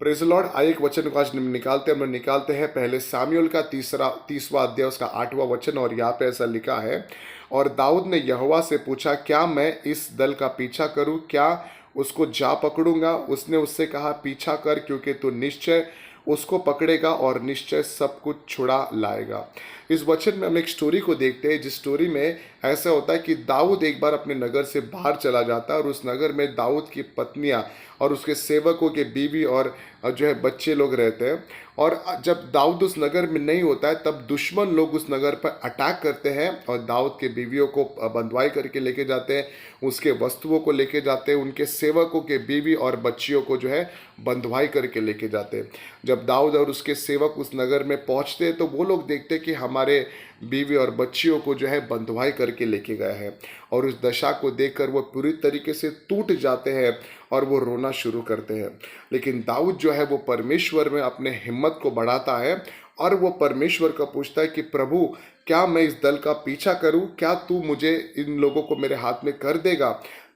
Praise the Lord. आइए एक वचन को आज निकालते हैं पहले शामूएल का 30वां अध्याय उसका 8वां वचन। और यहाँ पे ऐसा लिखा है, और दाऊद ने यहोवा से पूछा, क्या मैं इस दल का पीछा करूं, क्या उसको जा पकड़ूंगा? उसने उससे कहा, पीछा कर, क्योंकि तू निश्चय उसको पकड़ेगा और निश्चय सब कुछ छुड़ा लाएगा। इस वचन में हम एक स्टोरी को देखते हैं, जिस स्टोरी में ऐसा होता है कि दाऊद एक बार अपने नगर से बाहर चला जाता है और उस नगर में दाऊद की पत्नियां और उसके सेवकों के बीवी और जो है बच्चे लोग रहते हैं। और जब दाऊद उस नगर में नहीं होता है तब दुश्मन लोग उस नगर पर अटैक करते हैं और दाऊद के बीवियों को बंधुआई करके लेके जाते हैं, उसके वस्तुओं को लेके जाते हैं, उनके सेवकों के बीवी और बच्चियों को जो है बंधुआई करके लेके जाते हैं। जब दाऊद और उसके सेवक उस नगर में पहुंचते हैं तो वो लोग देखते हैं कि हमारे बीवी और बच्चियों को जो है बंधुआई करके लेके गए हैं, और उस दशा को देखकर वो पूरी तरीके से टूट जाते हैं और वो रोना शुरू करते हैं। लेकिन दाऊद जो है वो परमेश्वर में अपने हिम्मत को बढ़ाता है और वो परमेश्वर को पूछता है कि प्रभु, क्या मैं इस दल का पीछा करूं? क्या तू मुझे इन लोगों को मेरे हाथ में कर देगा?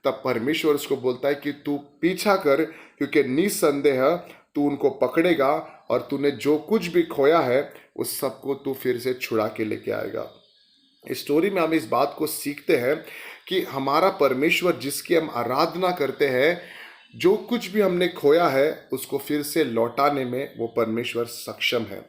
तब परमेश्वर उसको बोलता है कि तू पीछा कर, क्योंकि निसंदेह तू उनको पकड़ेगा और तूने जो कुछ भी खोया है उस सबको तू फिर से छुड़ा के लेके आएगा। इस स्टोरी में हम इस बात को सीखते हैं कि हमारा परमेश्वर जिसकी हम आराधना करते हैं, जो कुछ भी हमने खोया है उसको फिर से लौटाने में वो परमेश्वर सक्षम है।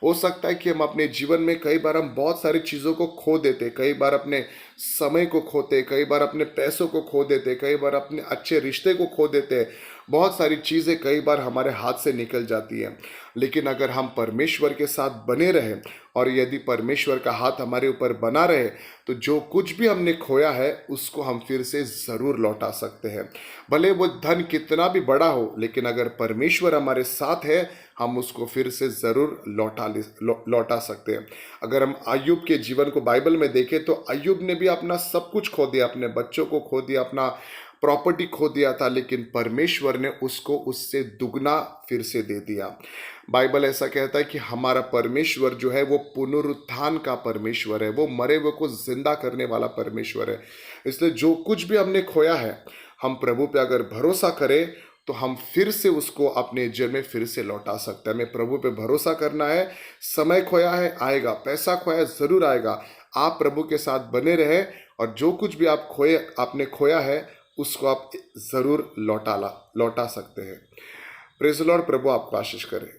हो सकता है कि हम अपने जीवन में कई बार हम बहुत सारी चीज़ों को खो देते, कई बार अपने समय को खोते, कई बार अपने पैसों को खो देते, कई बार अपने अच्छे रिश्ते को खो देते, बहुत सारी चीज़ें कई बार हमारे हाथ से निकल जाती हैं। लेकिन अगर हम परमेश्वर के साथ बने रहें और यदि परमेश्वर का हाथ हमारे ऊपर बना रहे तो जो कुछ भी हमने खोया है उसको हम फिर से ज़रूर लौटा सकते हैं। भले वो धन कितना भी बड़ा हो, लेकिन अगर परमेश्वर हमारे साथ है हम उसको फिर से ज़रूर लौटा सकते हैं। अगर हम अय्यूब के जीवन को बाइबल में देखें तो अय्यूब ने भी अपना सब कुछ खो दिया, अपने बच्चों को खो दिया, अपना प्रॉपर्टी खो दिया था, लेकिन परमेश्वर ने उसको उससे दुगना फिर से दे दिया। बाइबल ऐसा कहता है कि हमारा परमेश्वर जो है वो पुनरुत्थान का परमेश्वर है, वो मरे हुए को जिंदा करने वाला परमेश्वर है। इसलिए जो कुछ भी हमने खोया है हम प्रभु पे अगर भरोसा करें तो हम फिर से उसको अपने जीवन में फिर से लौटा सकते हैं। हमें प्रभु पे भरोसा करना है। समय खोया है आएगा, पैसा खोया है जरूर आएगा। आप प्रभु के साथ बने रहे और जो कुछ भी आपने खोया है उसको आप जरूर लौटा सकते हैं। Praise the Lord. प्रभु आपको आशीष करे।